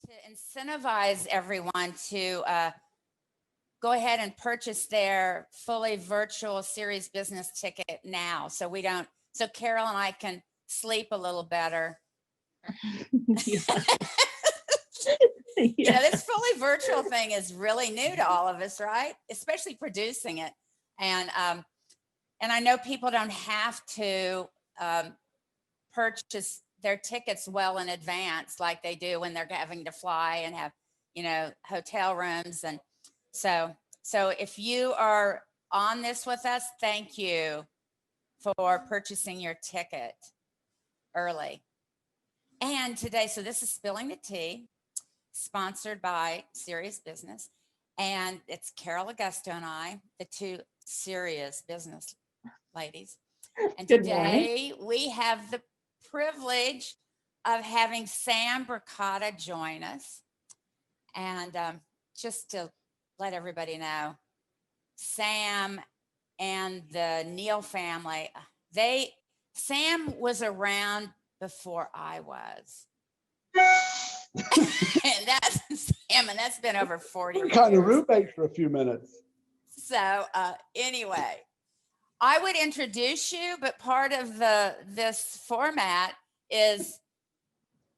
to incentivize everyone to go ahead and purchase their fully virtual series business ticket now, so Carol and I can sleep a little better. Yeah. You know, this fully virtual thing is really new to all of us, right? Especially producing it. And I know people don't have to purchase their tickets well in advance like they do when they're having to fly and have, you know, hotel rooms. And so if you are on this with us, thank you for purchasing your ticket early. And today, so this is Spilling the Tea, sponsored by Serious Business. And it's Carol, Augusto, and I, the two serious business ladies. And today we have the privilege of having Sam Brocato join us. And just to let everybody know, Sam and the Neill family, Sam was around before I was. And that's Sam, and that's been over 40 years. Kind of roommates for a few minutes. So anyway, I would introduce you, but part of this format is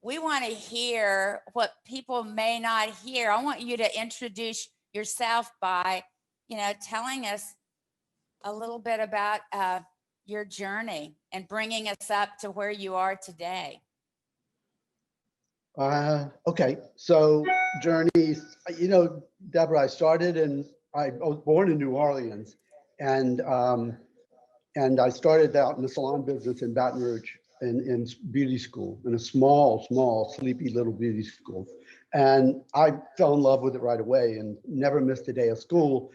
we want to hear what people may not hear. I want you to introduce yourself by, you know, telling us a little bit about your journey and bringing us up to where you are today. Okay, so journeys, you know, Debra, I was born in New Orleans, and I started out in the salon business in Baton Rouge in beauty school, in a small, sleepy little beauty school. And I fell in love with it right away and never missed a day of school.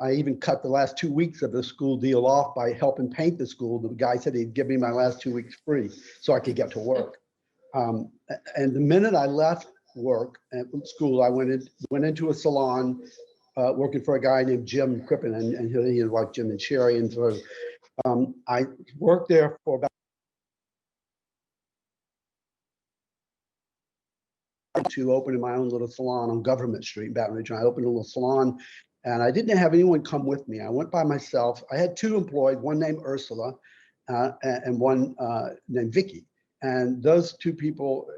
I even cut the last 2 weeks of the school deal off by helping paint the school. The guy said he'd give me my last 2 weeks free so I could get to work. And the minute I left work at school, I went into a salon working for a guy named Jim Crippen, and he was like Jim and Sherry. And so I worked there for about to opening my own little salon on Government Street in Baton Rouge. And I opened a little salon, and I didn't have anyone come with me. I went by myself. I had two employees, one named Ursula and one named Vicky. And those two people,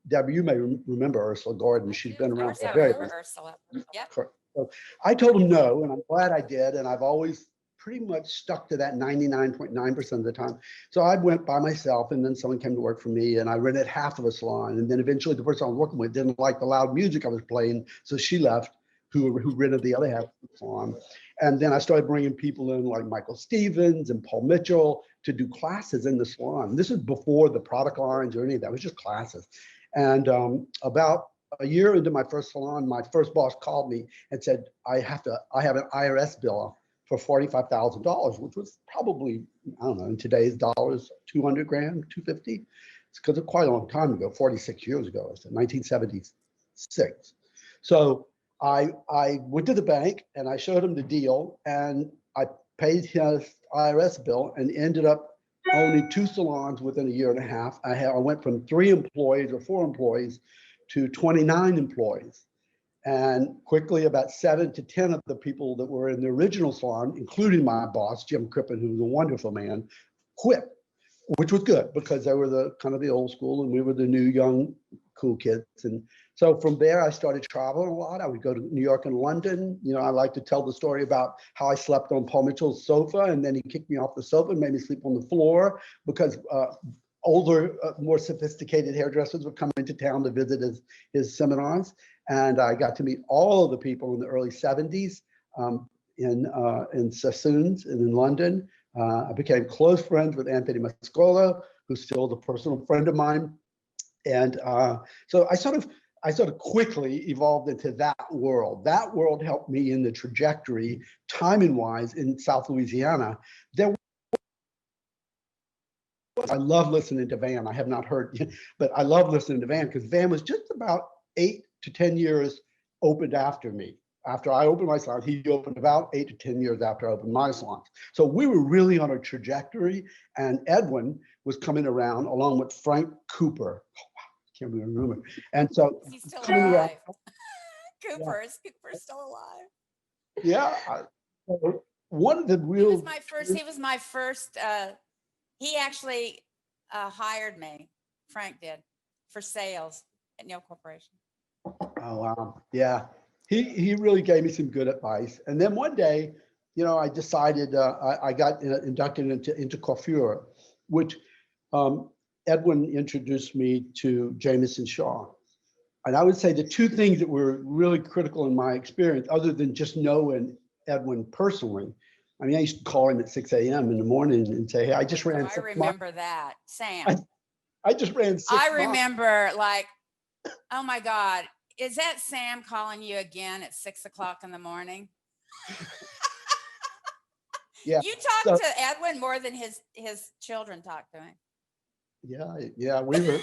Debra, you may remember Ursula Gordon. She's been around for a very long time. Ursula. Yep. So I told them no, and I'm glad I did. And I've always pretty much stuck to that 99.9% of the time. So I went by myself, and then someone came to work for me, and I rented half of a salon. And then eventually the person I was working with didn't like the loud music I was playing, so she left, who rented the other half of the salon. And then I started bringing people in like Michael Stevens and Paul Mitchell to do classes in the salon. This is before the product lines or any of that. It was just classes. And about a year into my first salon, my first boss called me and said, I have an IRS bill for $45,000, which was probably, I don't know, in today's dollars, 200 grand, 250. It's because it's quite a long time ago, 46 years ago, it's 1976. So I went to the bank and I showed him the deal, and I paid his IRS bill and ended up owning two salons within a year and a half. I went from 3 employees or 4 employees to 29 employees. And quickly, about 7 to 10 of the people that were in the original salon, including my boss, Jim Crippen, who was a wonderful man, quit, which was good because they were the kind of the old school and we were the new, young, cool kids. And so from there, I started traveling a lot. I would go to New York and London. You know, I like to tell the story about how I slept on Paul Mitchell's sofa, and then he kicked me off the sofa and made me sleep on the floor because older, more sophisticated hairdressers would come into town to visit his seminars. And I got to meet all of the people in the early 70s in Sassoons and in London. I became close friends with Anthony Mascola, who's still a personal friend of mine. And so I sort of quickly evolved into that world. That world helped me in the trajectory, timing-wise, in South Louisiana. I love listening to Van. I have not heard, but I love listening to Van because Van was just about 8 to 10 years opened after me. After I opened my salon, he opened about 8 to 10 years after I opened my salon. So we were really on a trajectory, and Edwin was coming around along with Frank Cooper. can't remember. And so Is he still coming around, alive? Is Cooper still alive? yeah. So one of the He real, was my first, he actually hired me, Frank did, for sales at Neill Corporation. oh wow, yeah, he really gave me some good advice. And then one day, I decided I got inducted into coiffure, which Edwin introduced me to Jamison Shaw. And I would say the two things that were really critical in my experience, other than just knowing Edwin personally. I mean, I used to call him at 6 a.m. in the morning and say, hey, I just ran. I remember that, Sam. I just ran 6 I miles. remember like, oh my God, is that Sam calling you again at 6 o'clock in the morning? Yeah. You talk to Edwin more than his children talk to him. Yeah, we were,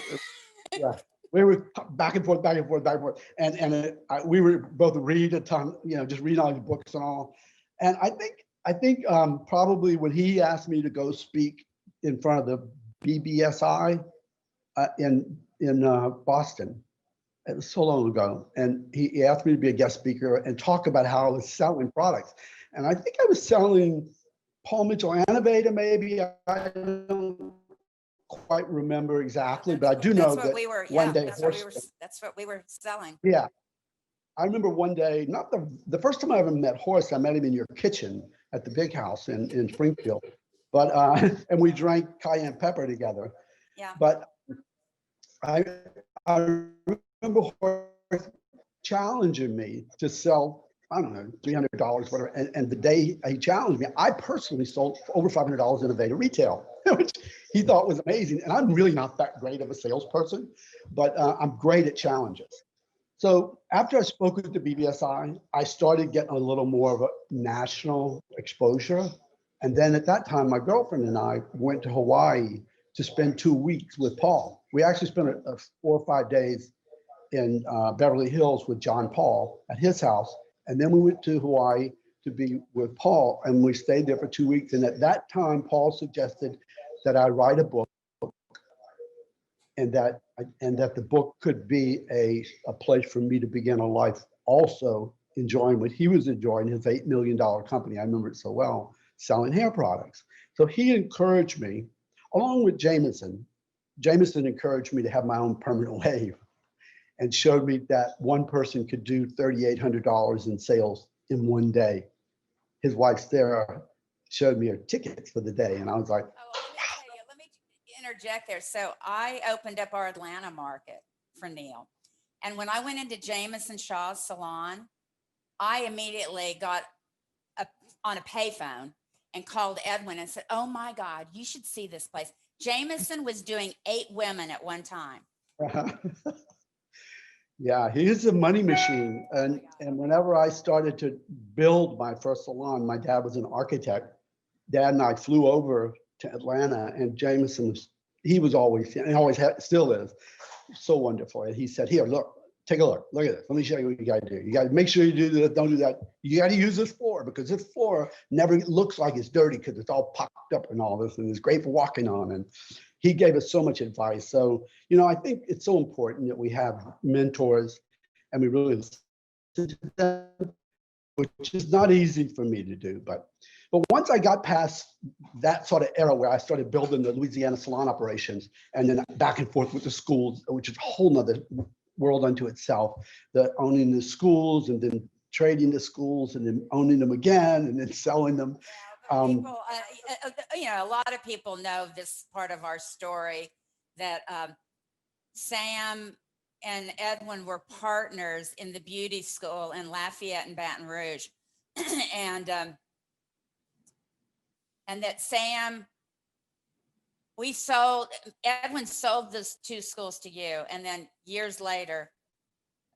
we were back and forth, back and forth, back and forth, and we were both read a ton, just read all the books and all. And I think probably when he asked me to go speak in front of the BBSI in Boston, it was so long ago, and he asked me to be a guest speaker and talk about how I was selling products. And I think I was selling Paul Mitchell and Aveda, maybe. I don't quite remember exactly, but I do know that one day that's what we were selling. Yeah, I remember one day, not the first time I ever met Horace, I met him in your kitchen at the big house in Springfield, but and we drank cayenne pepper together. Yeah. But I remember Horace challenging me to sell, I don't know, $300, whatever. And the day he challenged me, I personally sold over $500 in Aveda retail, which he thought was amazing. And I'm really not that great of a salesperson, but I'm great at challenges. So after I spoke with the BBSI, I started getting a little more of a national exposure. And then at that time, my girlfriend and I went to Hawaii to spend 2 weeks with Paul. We actually spent 4 or 5 days in Beverly Hills with John Paul at his house. And then we went to Hawaii to be with Paul, and we stayed there for 2 weeks. And at that time, Paul suggested that I write a book, and that the book could be a place for me to begin a life also enjoying what he was enjoying, his $8 million company. I remember it so well, selling hair products. So he encouraged me, along with Jamison. Jamison encouraged me to have my own permanent wave, and showed me that one person could do $3,800 in sales in one day. His wife, Sarah, showed me her tickets for the day. And I was like, let me interject there. So I opened up our Atlanta market for Neill. And when I went into Jamison Shaw's salon, I immediately got on a payphone and called Edwin and said, oh my God, you should see this place. Jamison was doing 8 women at one time. Yeah, he is a money machine. And whenever I started to build my first salon, my dad was an architect. Dad and I flew over to Atlanta, and Jamison he was always, and always still is, so wonderful. And he said, here, look, take a look at this. Let me show you what you got to do. You got to make sure you do this, don't do that. You got to use this floor, because this floor never looks like it's dirty because it's all popped up and all this, and it's great for walking on. And he gave us so much advice. So, I think it's so important that we have mentors and we really listen to them, which is not easy for me to do. But once I got past that sort of era where I started building the Louisiana salon operations, and then back and forth with the schools, which is a whole nother world unto itself, the owning the schools and then trading the schools and then owning them again and then selling them. People, a lot of people know this part of our story, that Sam and Edwin were partners in the beauty school in Lafayette and Baton Rouge. and that Sam, Edwin sold those 2 schools to you, and then years later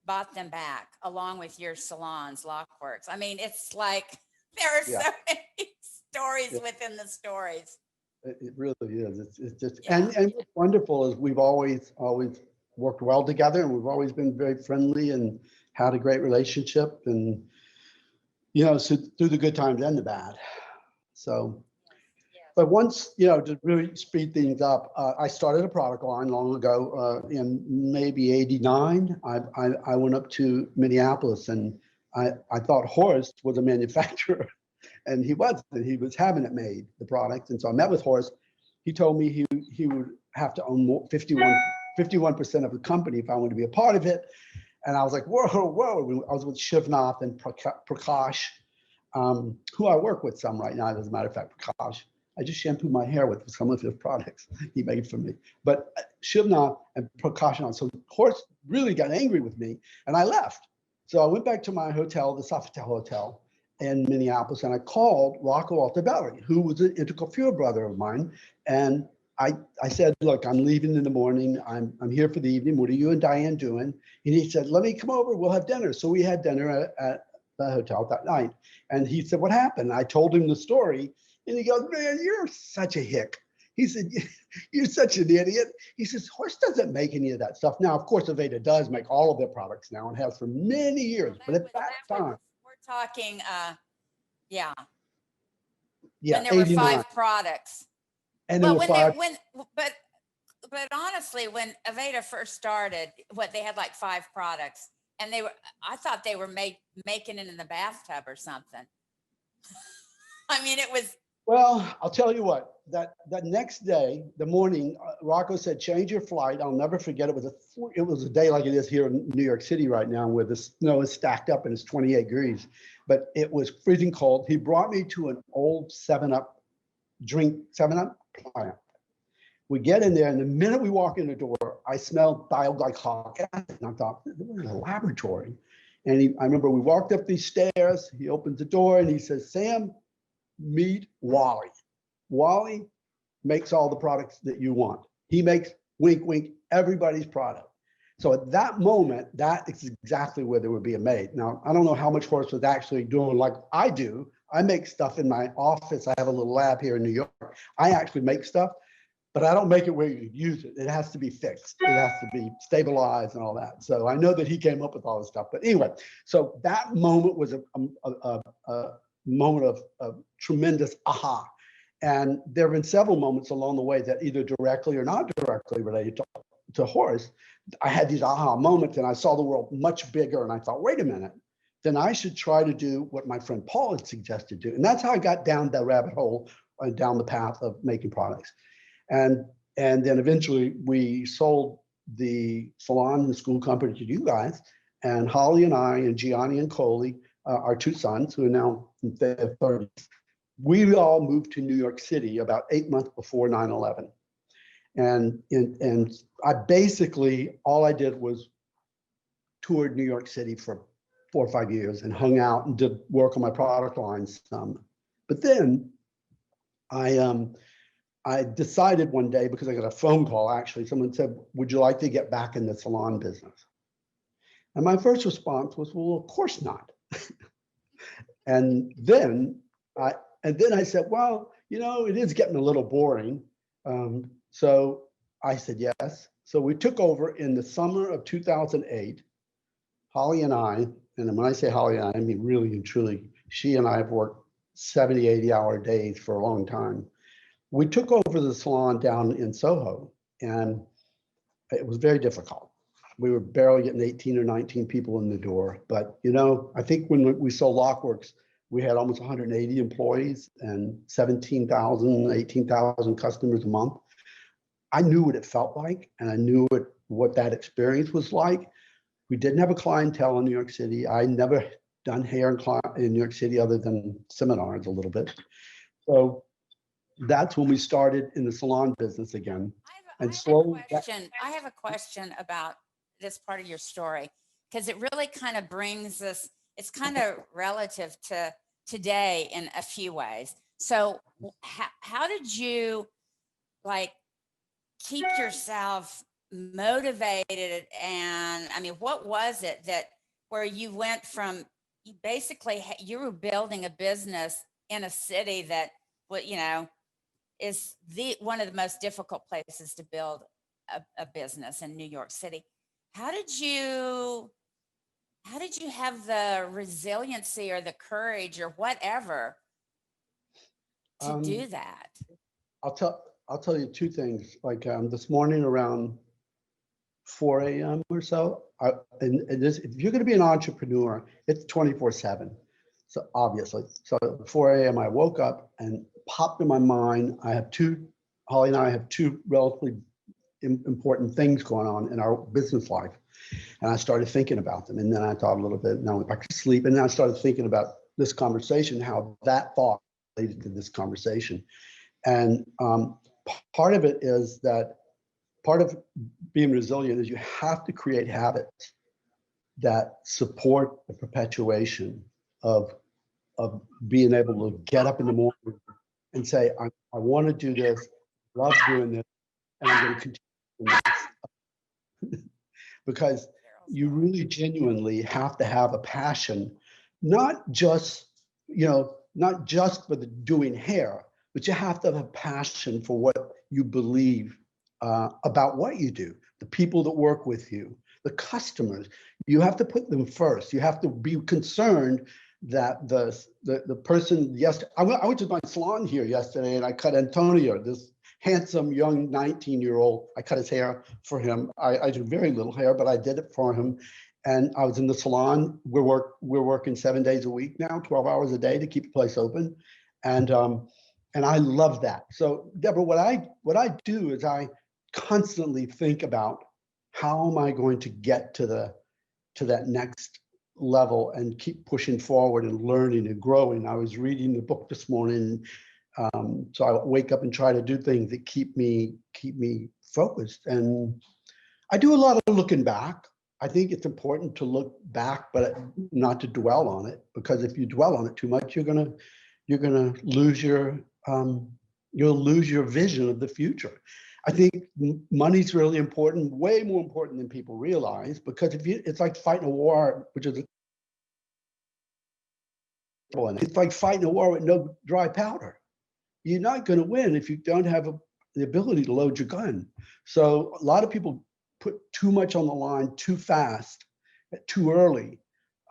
bought them back along with your salons, Lockworks. I mean, it's like there are so many stories within the stories. It really is. It's just, and what's wonderful is we've always worked well together, and we've always been very friendly and had a great relationship, and so through the good times and the bad. So But once, to really speed things up, I started a product line long ago in maybe 89. I went up to Minneapolis and I thought Horace was a manufacturer and he wasn't. He was having it made, the product. And so I met with Horace. He told me he would have to own 51% of the company if I wanted to be a part of it. And I was like, whoa. I was with Shivnath and Prakash, who I work with some right now, as a matter of fact, Prakash. I just shampooed my hair with some of his products he made for me. But Shivnath and Prakash, so Horace really got angry with me and I left. So I went back to my hotel, the Sofitel Hotel in Minneapolis, and I called Rocco Altobelli, who was an integral fuel brother of mine. And I said, look, I'm leaving in the morning. I'm here for the evening. What are you and Diane doing? And he said, let me come over. We'll have dinner. So we had dinner at the hotel that night. And he said, what happened? I told him the story. And he goes, man, you're such a hick. He said, you're such an idiot. He says, Horse doesn't make any of that stuff. Now, of course, Aveda does make all of their products now and has for many years. But at that time, we're talking, yeah, yeah, when there were 89. 5 products. And there Well, were 5. but honestly, when Aveda first started, they had like 5 products, and I thought they were making it in the bathtub or something. I mean, it was. Well, I'll tell you what, that next day, the morning, Rocco said, change your flight. I'll never forget. It was a day like it is here in New York City right now, where the snow is stacked up and it's 28 degrees, but it was freezing cold. He brought me to an old 7-Up plant. We get in there, and the minute we walk in the door, I smelled thioglycolic acid, and I thought, this is a laboratory. And I remember we walked up these stairs, he opens the door and he says, Sam, meet Wally. Wally makes all the products that you want. He makes, wink, wink, everybody's product. So at that moment, that is exactly where they were being made. Now, I don't know how much Horace was actually doing like I do. I make stuff in my office. I have a little lab here in New York. I actually make stuff, but I don't make it where you use it. It has to be fixed. It has to be stabilized and all that. So I know that he came up with all this stuff. But anyway, so that moment was a moment of tremendous aha. And there have been several moments along the way that either directly or not directly related to Horace. I had these aha moments and I saw the world much bigger and I thought, wait a minute, then I should try to do what my friend Paul had suggested do. And that's how I got down that rabbit hole and down the path of making products. And then eventually we sold the Salon and the school company to you guys, and Holly and I and Gianni and Coley, our 2 sons who are now in their 30s, we all moved to New York City about 8 months before 9/11. And I basically, all I did was toured New York City for 4 or 5 years and hung out and did work on my product lines some. But then I decided one day, because I got a phone call, actually, someone said, would you like to get back in the salon business? And my first response was, well, of course not. And then I said, well, it is getting a little boring. So I said, yes. So we took over in the summer of 2008. Holly and I, and when I say Holly and I mean really and truly, she and I have worked 70, 80-hour days for a long time. We took over the salon down in Soho, and it was very difficult. We were barely getting 18 or 19 people in the door. But, I think when we sold Lockworks, we had almost 180 employees and 17,000, 18,000 customers a month. I knew what it felt like, and I knew what that experience was like. We didn't have a clientele in New York City. I never done hair in New York City other than seminars a little bit. So that's when we started in the salon business again. And slowly. I have a question about this part of your story, because it really kind of brings us, it's kind of relative to today in a few ways. So how did you keep yourself motivated? And I mean, what was it where you went from, you were building a business in a city that, is one of the most difficult places to build a business in New York City. How did you have the resiliency or the courage or whatever to do that? I'll tell you two things. Like this morning around 4 a.m. or so, and this, if you're going to be an entrepreneur, it's 24/7. So obviously, so at 4 a.m. I woke up and popped in my mind. Holly and I have two relatively important things going on in our business life. And I started thinking about them. And then I thought a little bit, and I went back to sleep. And then I started thinking about this conversation, how that thought related to this conversation. And part of it is that part of being resilient is you have to create habits that support the perpetuation of being able to get up in the morning and say, I want to do this, love doing this, and I'm going to continue doing this. Because you really genuinely have to have a passion, not just for the doing hair, but you have to have a passion for what you believe about what you do, the people that work with you, the customers. You have to put them first. You have to be concerned that the person yesterday, I went to my salon here yesterday and I cut Antonio, this handsome young 19-year-old. I cut his hair for him. I do very little hair, but I did it for him. And I was in the salon. We're working 7 days a week now, 12 hours a day to keep the place open. And I love that. So Deborah, what I do is I constantly think about how am I going to get to that next level and keep pushing forward and learning and growing. I was reading the book this morning. So I wake up and try to do things that keep me focused. And I do a lot of looking back. I think it's important to look back, but not to dwell on it, because if you dwell on it too much, you're gonna lose your vision of the future. I think money's really important, way more important than people realize, because it's like fighting a war, it's like fighting a war with no dry powder. You're not going to win if you don't have the ability to load your gun. So a lot of people put too much on the line too fast, too early,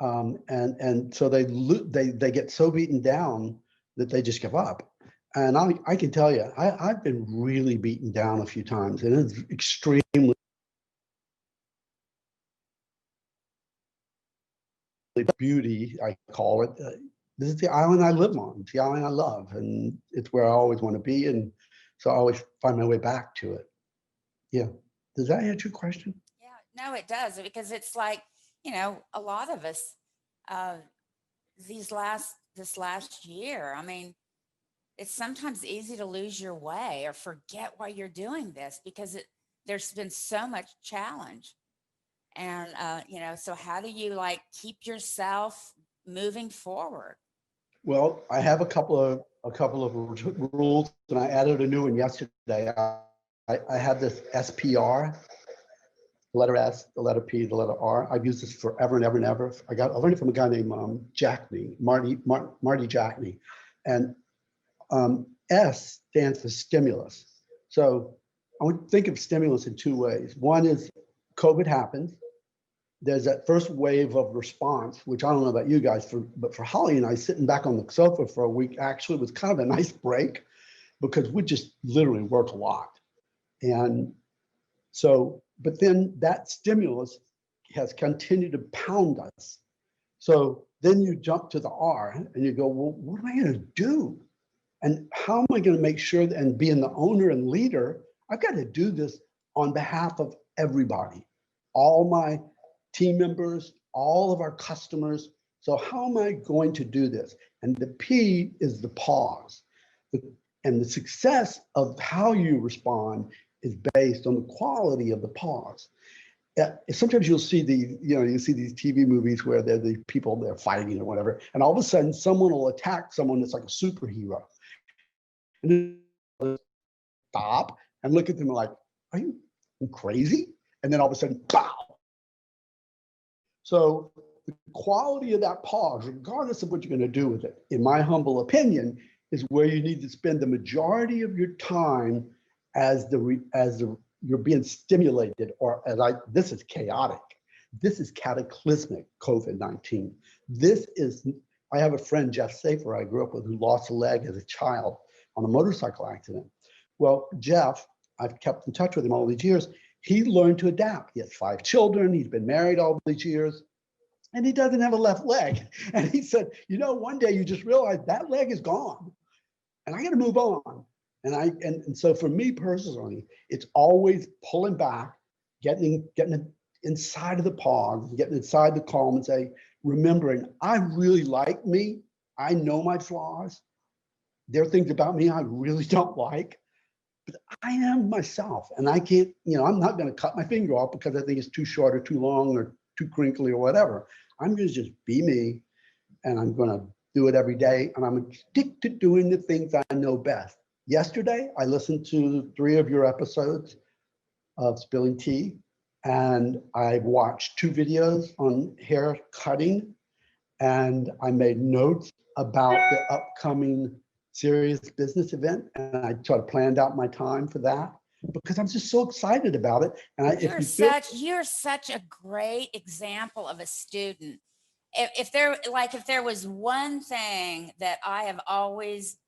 and so they get so beaten down that they just give up. And I can tell you, I've been really beaten down a few times, and it's extremely beauty, I call it. This is the island I live on. It's the island I love, and it's where I always want to be. And so I always find my way back to it. Yeah. Does that answer your question? Yeah, no, it does, because it's like, a lot of us, this last year, I mean, it's sometimes easy to lose your way or forget why you're doing this, because there's been so much challenge. And, so how do you keep yourself moving forward? Well, I have a couple of rules, and I added a new one yesterday. I have this SPR, the letter S, the letter P, the letter R. I've used this forever and ever and ever. I learned it from a guy named Marty Jackney. And S stands for stimulus. So I would think of stimulus in two ways. One is COVID happens. There's that first wave of response, which I don't know about you guys, but for Holly and I, sitting back on the sofa for a week actually was kind of a nice break, because we just literally work a lot. And so, but then that stimulus has continued to pound us. So then you jump to the R and you go, well, what am I going to do? And how am I going to make sure that, and being the owner and leader, I've got to do this on behalf of everybody, all my team members, all of our customers. So how am I going to do this? And the P is the pause. And the success of how you respond is based on the quality of the pause. Sometimes you'll see you see these TV movies where they're the people, they're fighting or whatever, and all of a sudden someone will attack someone that's like a superhero. And then stop and look at them like, are you crazy? And then all of a sudden, pow. So the quality of that pause, regardless of what you're going to do with it, in my humble opinion, is where you need to spend the majority of your time as you're being stimulated, or this is chaotic. This is cataclysmic COVID-19. I have a friend, Jeff Safer, I grew up with, who lost a leg as a child on a motorcycle accident. Well, Jeff, I've kept in touch with him all these years. He learned to adapt. He has 5 children. He's been married all these years, and he doesn't have a left leg. And he said, one day you just realize that leg is gone, and I got to move on. And so for me personally, it's always pulling back, getting inside of the pause, getting inside the calm, and say, remembering I really like me. I know my flaws. There are things about me I really don't like, but I am myself, and I can't, I'm not going to cut my finger off because I think it's too short or too long or too crinkly or whatever. I'm going to just be me, and I'm going to do it every day, and I'm going to stick to doing the things I know best. Yesterday, I listened to 3 of your episodes of Spilling Tea, and I watched 2 videos on hair cutting, and I made notes about the upcoming serious business event, and I sort of planned out my time for that because I'm just so excited about it. And you're such a great example of a student. If there was one thing that I have always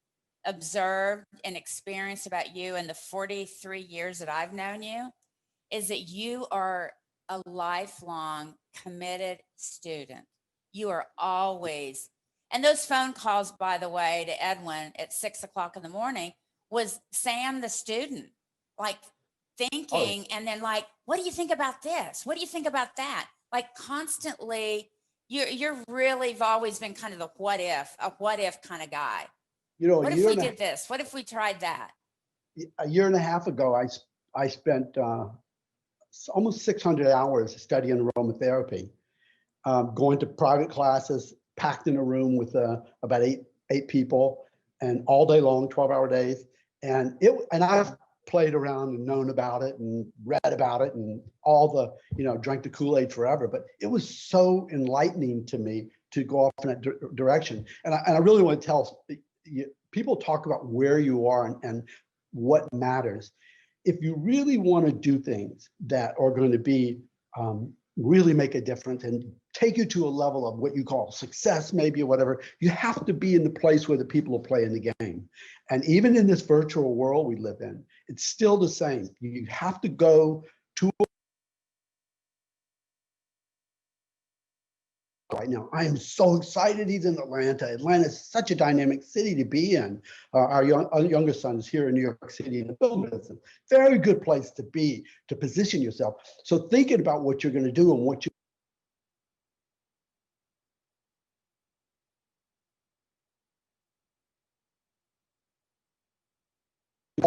observed and experienced about you in the 43 years that I've known you, is that you are a lifelong committed student. You are always, and those phone calls, by the way, to Edwin at 6 o'clock in the morning was Sam, the student, like thinking, and then like, what do you think about this? What do you think about that? Like constantly, you're really have always been kind of a what if kind of guy. What if we did this? What if we tried that? A year and a half ago, I spent almost 600 hours studying aromatherapy, going to private classes, packed in a room with about eight people, and all day long, 12-hour days. And I've played around and known about it and read about it and all the, drank the Kool-Aid forever. But it was so enlightening to me to go off in that direction. And I really want to tell people, talk about where you are and what matters. If you really want to do things that are going to be really make a difference and take you to a level of what you call success, maybe, or whatever, you have to be in the place where the people are playing the game. And even in this virtual world we live in, it's still the same. You have to go to right now. I am so excited he's in Atlanta. Atlanta is such a dynamic city to be in. Our youngest son is here in New York City in the film business. Very good place to be, to position yourself. So thinking about what you're going to do and what you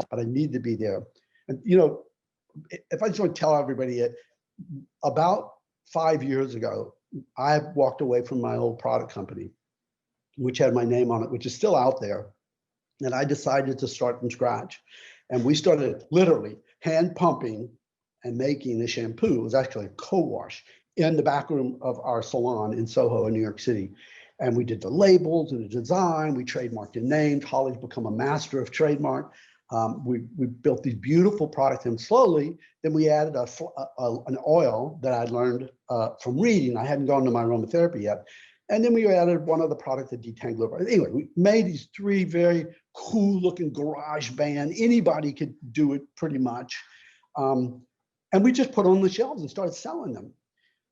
but I need to be there. And if I just want to tell everybody, about 5 years ago, I walked away from my old product company, which had my name on it, which is still out there. And I decided to start from scratch. And we started literally hand pumping and making a shampoo. It was actually a co-wash in the back room of our salon in Soho in New York City. And we did the labels and the design. We trademarked the names. Holly's become a master of trademark. We built these beautiful products, and slowly, then we added an oil that I learned from reading. I hadn't gone to my aromatherapy yet. And then we added one other product, the detangler. Anyway, we made these 3 very cool looking garage band. Anybody could do it pretty much. And we just put on the shelves and started selling them.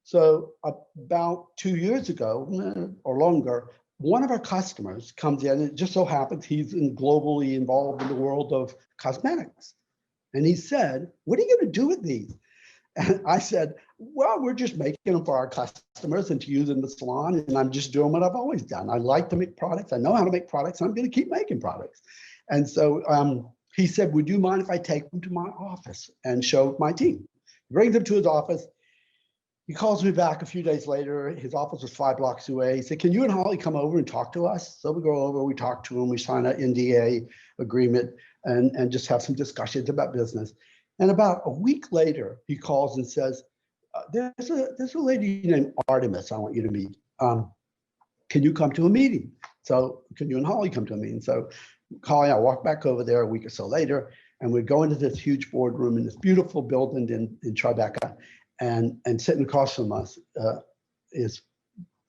So about 2 years ago or longer, one of our customers comes in, and it just so happens he's globally involved in the world of cosmetics. And he said, "What are you going to do with these?" And I said, "Well, we're just making them for our customers and to use in the salon. And I'm just doing what I've always done. I like to make products. I know how to make products. And I'm going to keep making products." And so he said, "Would you mind if I take them to my office and show my team?" He brings them to his office. He calls me back a few days later. His office was 5 blocks away. He said, "Can you and Holly come over and talk to us?" So we go over, we talk to him, we sign an NDA agreement and just have some discussions about business. And about a week later, he calls and says, there's a lady named Artemis I want you to meet. Can you come to a meeting? So can you and Holly come to a meeting? So Holly and I walked back over there a week or so later, and we go into this huge boardroom in this beautiful building in Tribeca. And sitting across from us is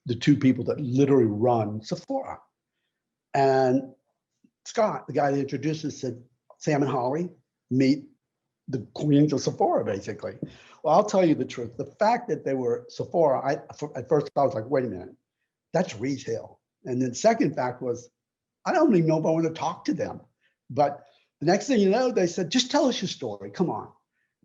the 2 people that literally run Sephora. And Scott, the guy that introduced us, said, Sam and Holly, meet the queens of Sephora, basically. Well, I'll tell you the truth. The fact that they were Sephora, at first I was like, wait a minute, that's retail. And then second fact was, I don't even know if I want to talk to them. But the next thing you know, they said, just tell us your story. Come on.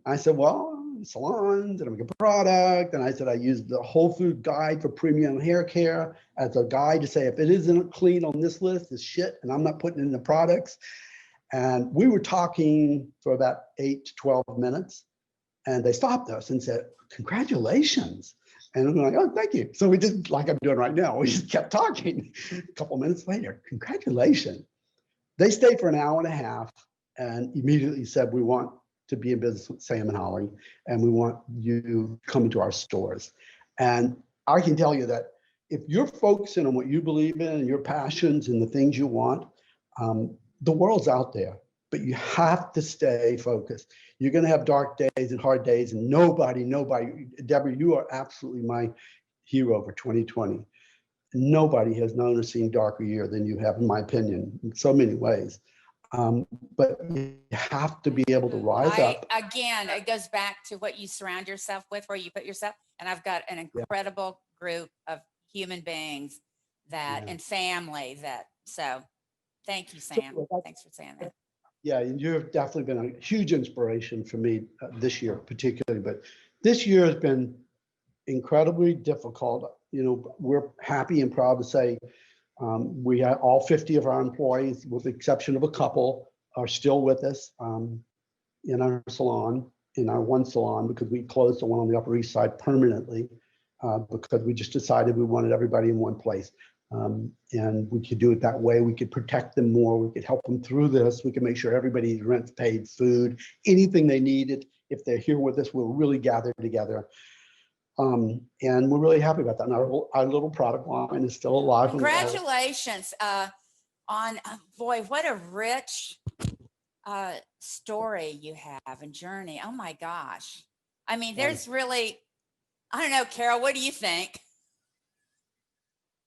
I said, well, salons, and I make a product. And I said, I use the Whole Food Guide for premium hair care as a guide to say, if it isn't clean on this list, it's shit, and I'm not putting it in the products. And we were talking for about 8 to 12 minutes. And they stopped us and said, congratulations. And I'm like, oh, thank you. So we did like I'm doing right now. We just kept talking. A couple minutes later, congratulations. They stayed for an hour and a half and immediately said, we want to be in business with Sam and Holly, and we want you to come into our stores. And I can tell you that if you're focusing on what you believe in and your passions and the things you want, the world's out there, but you have to stay focused. You're going to have dark days and hard days, and nobody, Debra, you are absolutely my hero for 2020. Nobody has known or seen darker year than you have, in my opinion, in so many ways. But you have to be able to rise up. Again, it goes back to what you surround yourself with, where you put yourself. And I've got an incredible group of human beings that and family that. So thank you, Sam. Thanks for saying that. Yeah, and you've definitely been a huge inspiration for me this year, particularly. But this year has been incredibly difficult. You know, we're happy and proud to say we had all 50 of our employees, with the exception of a couple, are still with us in our salon, in our one salon, because we closed the one on the Upper East Side permanently because we just decided we wanted everybody in one place. And we could do it that way. We could protect them more. We could help them through this. We could make sure everybody's rent's paid, food, anything they needed. If they're here with us, we'll really gather together. And we're really happy about that. And our little product line is still alive. Congratulations on, boy, what a rich story you have and journey. Oh my gosh. I mean, there's really, I don't know, Carol, what do you think?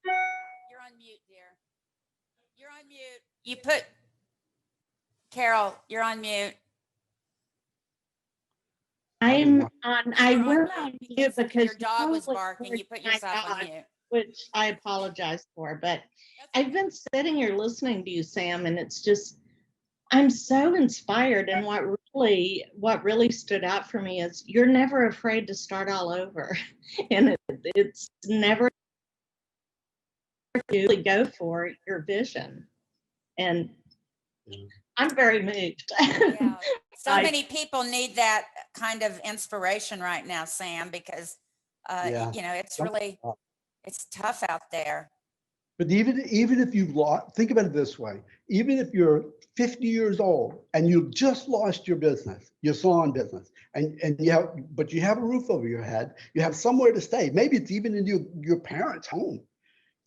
You're on mute, dear. You're on mute. You put, Carol, you're on mute. I'm on, I You're went on on mute because your dog was barking. You put yourself on mute. Which I apologize for, but I've been sitting here listening to you, Sam, and it's just, I'm so inspired. And what really stood out for me is you're never afraid to start all over. And it's never really go for your vision. And I'm very moved. Yeah. So many people need that kind of inspiration right now, Sam, because you know, it's really, it's tough out there. But even if you've lost, think about it this way, even if you're 50 years old and you've just lost your business, your salon business, and you have a roof over your head, you have somewhere to stay. Maybe it's even in your parents' home.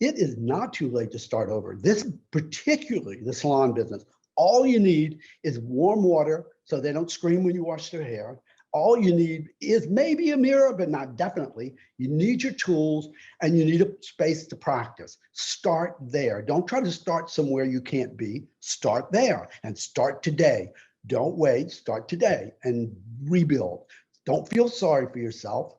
It is not too late to start over. This, particularly the salon business, all you need is warm water so they don't scream when you wash their hair. All you need is maybe a mirror, but not definitely. You need your tools and you need a space to practice. Start there. Don't try to start somewhere you can't be. Start there and start today. Don't wait, start today and rebuild. Don't feel sorry for yourself.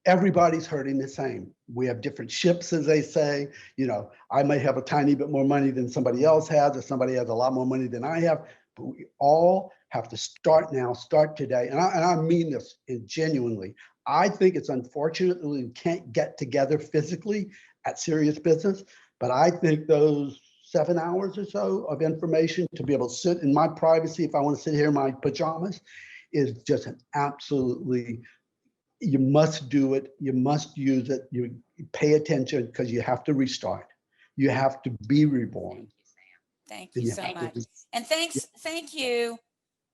Everybody's hurting the same. We have different ships, as they say. You know, I may have a tiny bit more money than somebody else has, or somebody has a lot more money than I have, but we all have to start now, start today. And I mean this genuinely. I think it's unfortunate that we can't get together physically at Serious Business, but I think those 7 hours or so of information to be able to sit in my privacy, if I want to sit here in my pajamas, is just an absolutely, you must do it. You must use it. You pay attention because you have to restart. You have to be reborn. Thank you, Sam. Thank you so much. And thank you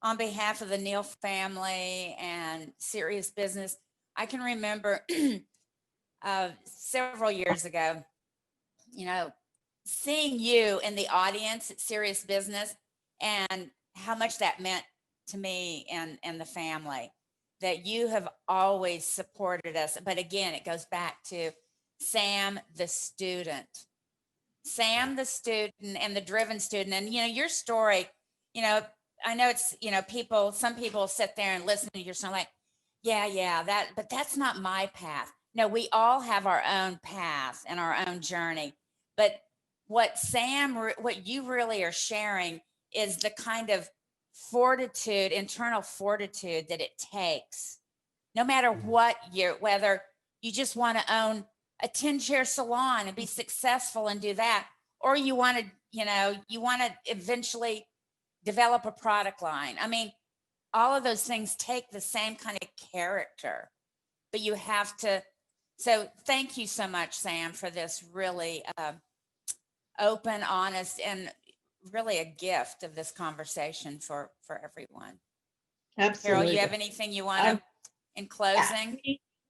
on behalf of the Neill family and Serious Business. I can remember several years ago, you know, seeing you in the audience at Serious Business and how much that meant to me and the family, that you have always supported us. But again, it goes back to Sam, the student. Sam, the student, and the driven student. And, your story, I know it's, some people sit there and listen to your story like, yeah, but that's not my path. No, we all have our own path and our own journey. But what you really are sharing is the kind of fortitude, internal fortitude that it takes, no matter what whether you just want to own a 10-chair salon and be successful and do that, or you want to, eventually develop a product line. I mean, all of those things take the same kind of character, but you have to. So thank you so much, Sam, for this really open, honest, and really a gift of this conversation for everyone. Absolutely. Carol, you have anything you want to, in closing?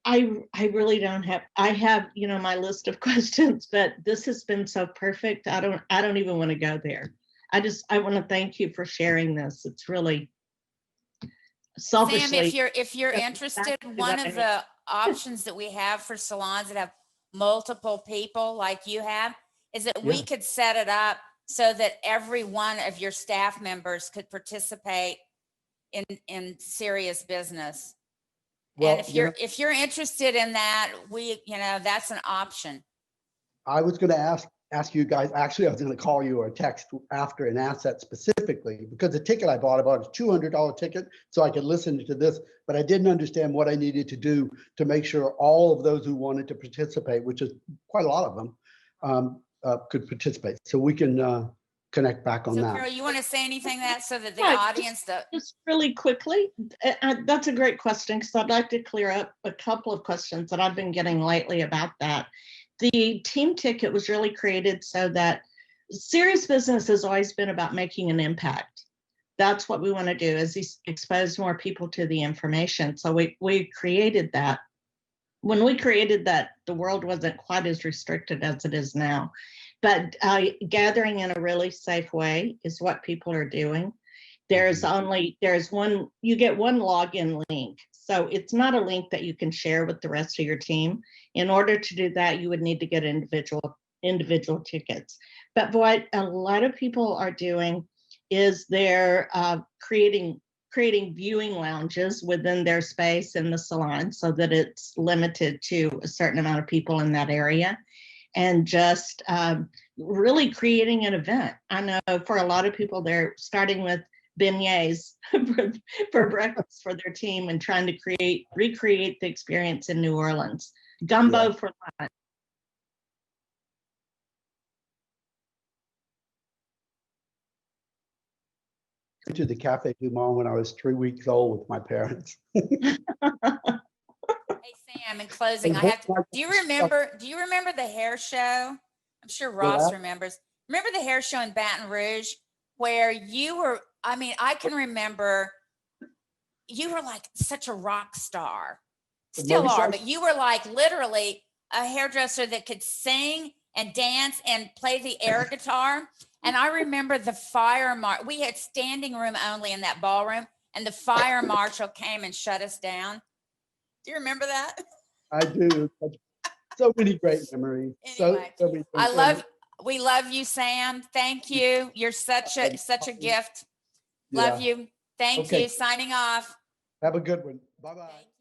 I really don't have, I have, my list of questions, but this has been so perfect. I don't even want to go there. I want to thank you for sharing this. It's really selfishly. Sam, if you're interested, one of the options that we have for salons that have multiple people like you have is that we could set it up so that every one of your staff members could participate in serious business. Well, and if you're interested in that, that's an option. I was going to ask you guys, actually, I was going to call you or text after and ask that specifically, because the ticket I bought a $200 ticket so I could listen to this, but I didn't understand what I needed to do to make sure all of those who wanted to participate, which is quite a lot of them, could participate. So we can connect back on that. Carol, you want to say anything so that the Yeah, audience just really quickly, that's a great question, because I'd like to clear up a couple of questions that I've been getting lately about that. The team ticket was really created so that serious business has always been about making an impact. That's what we want to do, is expose more people to the information. So we created that. When we created that, the world wasn't quite as restricted as it is now. But gathering in a really safe way is what people are doing. There's one, you get one login link. So it's not a link that you can share with the rest of your team. In order to do that, you would need to get individual tickets. But what a lot of people are doing is they're creating viewing lounges within their space in the salon so that it's limited to a certain amount of people in that area. And just really creating an event. I know for a lot of people, they're starting with beignets for breakfast for their team and trying to recreate the experience in New Orleans. Gumbo for lunch. To the Cafe Du Monde when I was 3 weeks old with my parents. Hey Sam, in closing, do you remember the hair show? I'm sure Ross remembers. Remember the hair show in Baton Rouge where you were, I can remember you were like such a rock star. Still are, but you were like literally a hairdresser that could sing and dance and play the air guitar. And I remember the fire marshal. We had standing room only in that ballroom, and the fire marshal came and shut us down. Do you remember that? I do. So many great memories. Anyway, so many we love you, Sam. Thank you. You're such a gift. Love you. Thank you. Signing off. Have a good one. Bye-bye.